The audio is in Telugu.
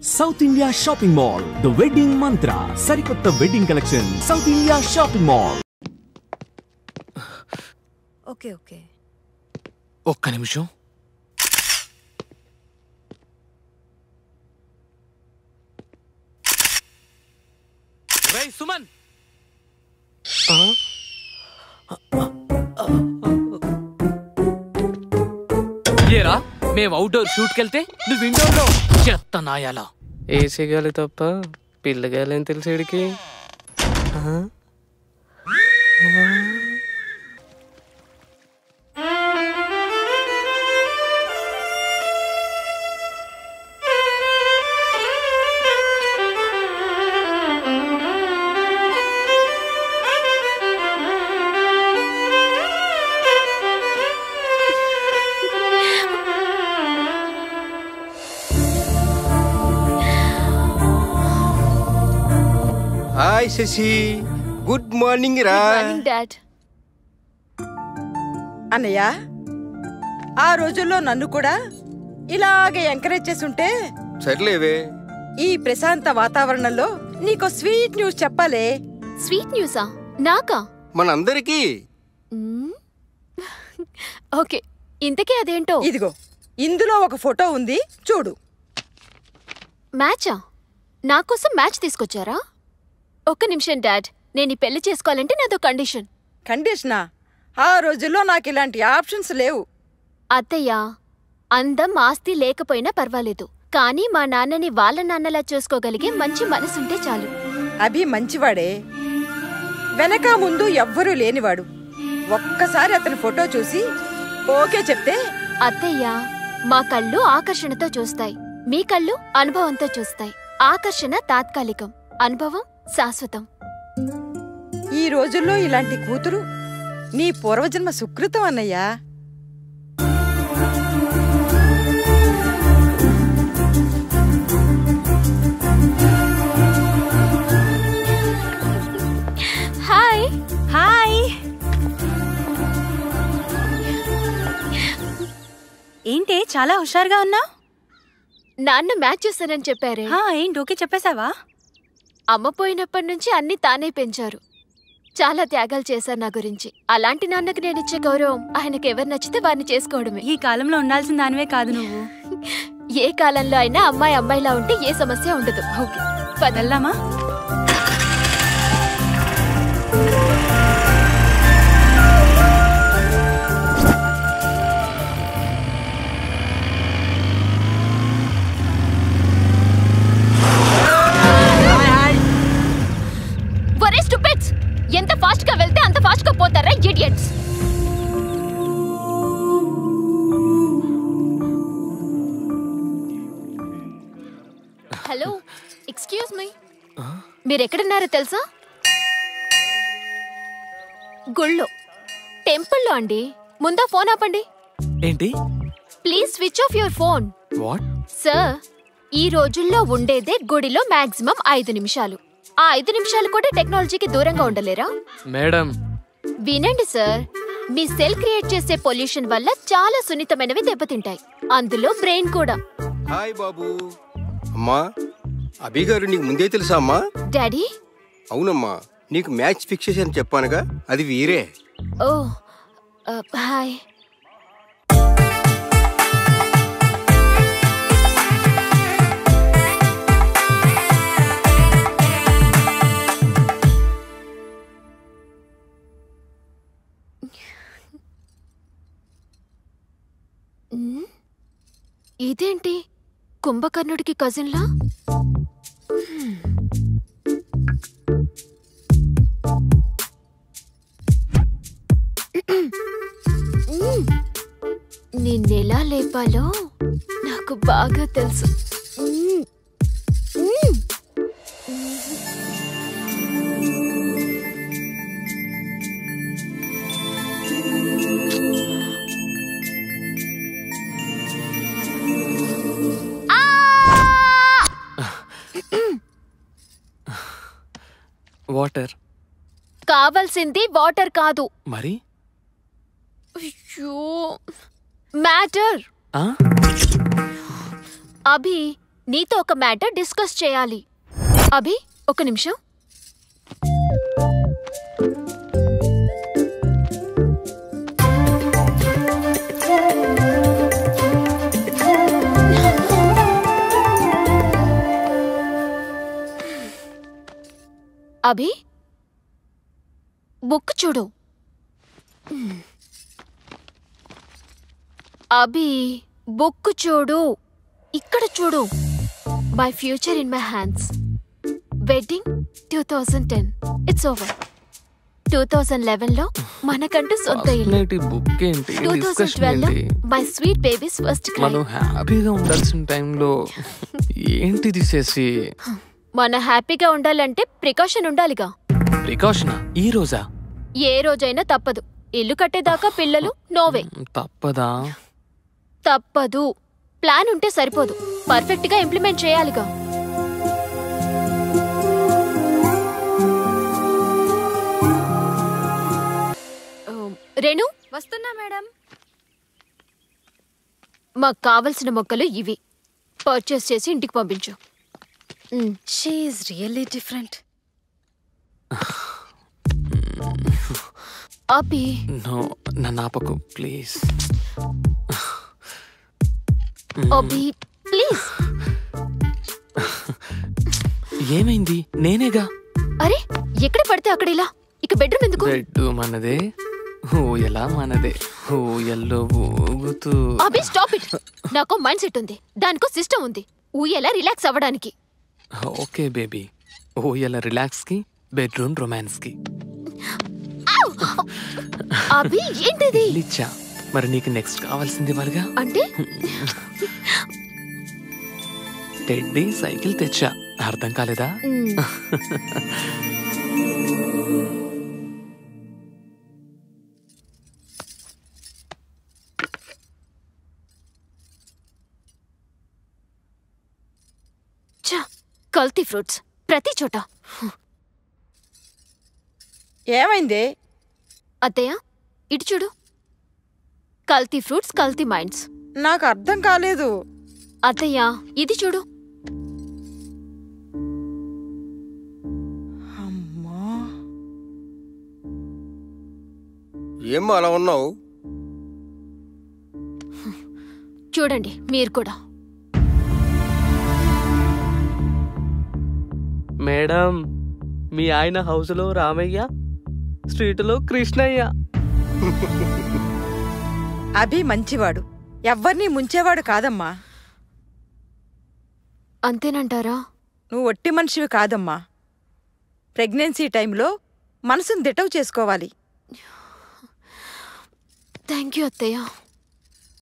South India Shopping Mall, The Wedding Mantra, Sarikotta Wedding Collection, South India Shopping Mall. Okay. ఒక్క నిమిషం. రేయ్ సుమన్. ఏరా మేము అవుట్డోర్ షూట్కి వెళ్తే నువ్వు ఇండోర్లో చెత్త నాయాలా. ఏసీ గాలి తప్ప పిల్లగాలి ఏం తెలిసేడికి. హాయ్ శశి, గుడ్ మార్నింగ్ రా. డాడ్. అన్నయ్య, ఆ రోజుల్లో నన్ను కూడా ఇలాగే ఎంకరేజ్ చేసుంటే. సర్లేవే, ఈ ప్రశాంత వాతావరణంలో నీకో స్వీట్ న్యూస్ చెప్పాలే. స్వీట్ న్యూసా? నాకా? మనందరికీ. ఓకే, ఇంతకీ అదేంటో? ఇదిగో, ఇందులో ఒక ఫోటో ఉంది, చూడు. మ్యాచా? నాకోసం మ్యాచ్ తీసుకొచ్చారా? ఒక్క నిమిషం డాడ్, నేను ఈ పెళ్లి చేసుకోవాలంటే నాదో కండిషన్. కండిషనా? ఆ రోజుల్లో నాకు ఇలాంటి ఆప్షన్స్ లేవు. అత్తయ్య, అందం ఆస్తి లేకపోయినా పర్వాలేదు, కానీ మా నాన్నని వాళ్ళ నాన్నలా చూసుకోగలిగే మంచి మనసుంటే చాలు. అభి మంచివాడే, వెనక ముందు ఎవ్వరూ లేనివాడు. ఒక్కసారి అతని ఫోటో చూసి ఓకే చెప్తే. అత్తయ్య, మా కళ్ళు ఆకర్షణతో చూస్తాయి, మీ కళ్ళు అనుభవంతో చూస్తాయి. ఆకర్షణ తాత్కాలికం, అనుభవం శాశ్వతం. ఈ రోజుల్లో ఇలాంటి కూతురు నీ పూర్వజన్మ సుకృతం అన్నయ్యా. హాయ్. హాయ్. ఏంటి చాలా హుషారుగా ఉన్నావు? నాన్న మ్యాచ్ చూసానని చెప్పారే. ఏంటి ఓకే చెప్పేశావా? అమ్మ పోయినప్పటి నుంచి అన్ని తానే పెంచారు, చాలా త్యాగాలు చేశారు నా గురించి. అలాంటి నాన్నకి నేనిచ్చే గౌరవం ఆయనకి ఎవరు నచ్చితే వారిని చేసుకోవడమే. ఈ కాలంలో ఉండాల్సిన దానివే కాదు నువ్వు. ఏ కాలంలో అయినా అమ్మాయి అమ్మాయిలా ఉంటే ఏ సమస్య ఉండదు. ఓకే, పదల్లామా? ఎంత ఫాస్ట్ గా వెళ్తే అంత ఫాస్ట్ గా పోతారా ఇడియట్స్. హలో, ఎక్స్క్యూజ్ మీ, మీరెక్కడున్నారో తెలుసా? గుళ్ళో, టెంపుల్లో అండి. ముందా ఫోన్ ఆపండి. ఏంటి? Please switch off your phone. What? Sir, ఈ రోజుల్లో ఉండేదే గుడిలో మాక్సిమం 5 నిమిషాలు. ఆ 5 నిమిషాలు కూడా టెక్నాలజీకి దూరంగా ఉండలేరా? మేడం వినండి సార్, మీ సెల్ క్రియేట్ చేసే పొల్యూషన్ వల్ల చాలా సున్నితమైనవి దెబ్బతింటాయి, అందులో బ్రెయిన్ కూడా. హాయ్ బాబు. అమ్మా, అభి గారు నీకు ముందే తెలుసా అమ్మా? డాడీ? అవునమ్మా, నీకు మ్యాచ్ ఫిక్స్ చేసి చెప్పానుగా, అది వీరే. ఓ, హాయ్. ఇదేంటి, కుంభకర్ణుడికి కజిన్లా? నిన్నెలా లేపాలో నాకు బాగా తెలుసు. వాటర్ కావాల్సింది వాటర్ కాదు మరి. అయ్యో, మ్యాటర్. ఆ? అభి, నీతో ఒక మ్యాటర్ డిస్కస్ చేయాలి. అభి, ఒక నిమిషం. అభి, బుక్ చూడు. అభి, బుక్ చూడు. ఇక్కడ చూడు. My future in my hands. Wedding 2010. It's over. 2011లో మనకంటూ సొంత ఇల్లు. బుక్ ఏంటి? 2012లో my sweet babies first cry. మనం హ్యాపీగా ఉండాల్సిన టైంలో ఏంటిది చేసి? మన హ్యాపీగా ఉండాలంటే ప్రికాషన్ ఉండాలిగా. ప్రికాషనా? ఈ రోజా? ఏ రోజైనా తప్పదు. ఇల్లు కట్టేదాకా పిల్లలు నోవే. తప్పదా? తప్పదు. ప్లాన్ ఉంటే సరిపోదు, పర్ఫెక్ట్ గా ఇంప్లిమెంట్ చేయాలిగా. రేణు, వస్తున్నా మేడం. మాకు కావలసిన మొక్కలు ఇవి. పర్చేస్ చేసి ఇంటికి పంపించు. She is really different. Abhi, no, నన్ను ఆపకు ప్లీజ్. Abhi please. ఏమైంది? నేనేగా. అరే, ఎక్కడ పడితే అక్కడ ఇలా. ఇక బెడ్రూమ్ ఎందుకు? బెడ్ మనదే, ఊయలా మనదే. ఊయల్లో ఊగుతూ. అభి స్టాప్ ఇట్. నాకు మైండ్ సెట్ ఉంది, దానికో సిస్టమ్ ఉంది. ఊయలా రిలాక్స్ అవ్వడానికి. ఓకే బేబీ, ఊయల రిలాక్స్ కి, బెడ్రూమ్ రొమాన్స్ కి. అభి ఏంటిది? లిచ్చా, మరి నీకు నెక్స్ట్ కావాల్సింది వాళ్ళగా. అంటే టెడ్డీ సైకిల్ తెచ్చా. అర్థం కాలేదా? కల్తీ ఫ్రూట్స్ ప్రతి చోట. ఏమైంది? అత్తయ్య, ఇటు చూడు. కల్తీ ఫ్రూట్స్, కల్తీ మైండ్స్. నాకు అర్థం కాలేదు. అత్తయ్య, ఇది చూడు. అమ్మా, ఏమ్మా అలా ఉన్నావు? చూడండి మీరు కూడా. మేడం, మీ ఆయన హౌస్లో రామయ్య, స్ట్రీట్లో కృష్ణయ్య. అభి మంచివాడు, ఎవ్వరినీ ముంచేవాడు కాదమ్మా. అంతేనంటారా? నువ్వు ఒట్టి మనిషివి కాదమ్మా. ప్రెగ్నెన్సీ టైంలో మనసును దిటవు చేసుకోవాలి. థ్యాంక్ యూ అత్తయ్య.